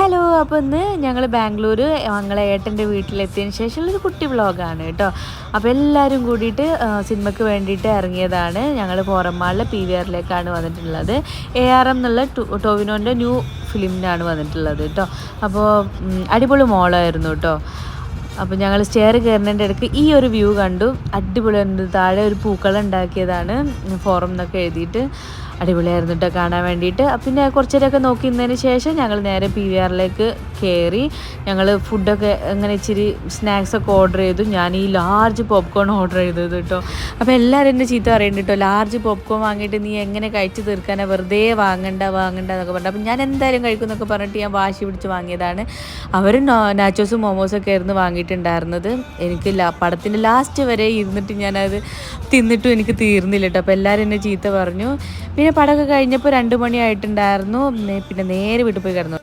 Hello, അപ്പോൾ ഇന്ന് ഞങ്ങൾ ബാംഗ്ലൂർ ഞങ്ങളെ ഏട്ടൻ്റെ വീട്ടിലെത്തിയതിന് ശേഷമുള്ളൊരു കുട്ടി വ്ളോഗാണ് കേട്ടോ. അപ്പോൾ എല്ലാവരും കൂടിയിട്ട് സിനിമയ്ക്ക് വേണ്ടിയിട്ട് ഇറങ്ങിയതാണ്. ഞങ്ങൾ ഫോറന്മാളിലെ PVRലേക്കാണ് വന്നിട്ടുള്ളത്. ARM എന്നുള്ള ടോവിനോൻ്റെ ന്യൂ ഫിലിമിനാണ് വന്നിട്ടുള്ളത് കേട്ടോ. അപ്പോൾ അടിപൊളി മോളായിരുന്നു കേട്ടോ. അപ്പോൾ ഞങ്ങൾ സ്റ്റെയർ കയറുന്നതിൻ്റെ ഇടയ്ക്ക് ഈ ഒരു വ്യൂ കണ്ടു. അടിപൊളിയായിരുന്നു. താഴെ ഒരു പൂക്കളം ഉണ്ടാക്കിയതാണ് ഫോറം എന്നൊക്കെ എഴുതിയിട്ട്. അടിപൊളിയായിരുന്നു കേട്ടോ കാണാൻ വേണ്ടിയിട്ട്. പിന്നെ കുറച്ച് നേരമൊക്കെ നോക്കി നിന്നതിന് ശേഷം ഞങ്ങൾ നേരെ PVRലേക്ക് കയറി. ഞങ്ങൾ ഫുഡൊക്കെ അങ്ങനെ ഇച്ചിരി സ്നാക്സൊക്കെ ഓർഡർ ചെയ്തു. ഞാൻ ഈ ലാർജ് പോപ്കോൺ ഓർഡർ ചെയ്തത് കേട്ടോ. അപ്പോൾ എല്ലാവരും എന്നെ ചീത്ത പറയുന്നുണ്ട് കേട്ടോ, ലാർജ് പോപ്കോൺ വാങ്ങിയിട്ട് നീ എങ്ങനെ കഴിച്ച് തീർക്കാനാണ്, വെറുതെ വാങ്ങണ്ട എന്നൊക്കെ പറഞ്ഞു. അപ്പോൾ ഞാൻ എന്തായാലും കഴിക്കും എന്നൊക്കെ പറഞ്ഞിട്ട് ഞാൻ വാശി പിടിച്ച് വാങ്ങിയതാണ്. അവർ നാച്ചോസും മോമോസൊക്കെ ആയിരുന്നു വാങ്ങിയിട്ടുണ്ടായിരുന്നത്. എനിക്ക് പടത്തിൻ്റെ ലാസ്റ്റ് വരെ ഇരുന്നിട്ട് ഞാനത് തിന്നിട്ടും എനിക്ക് തീർന്നില്ല കേട്ടോ. അപ്പോൾ എല്ലാവരും എന്നെ ചീത്ത പറഞ്ഞു. പിന്നെ പടമൊക്കെ കഴിഞ്ഞപ്പോൾ 2 മണിയായിട്ടുണ്ടായിരുന്നു. പിന്നെ നേരെ വീട്ടിൽ പോയി കിടന്നു.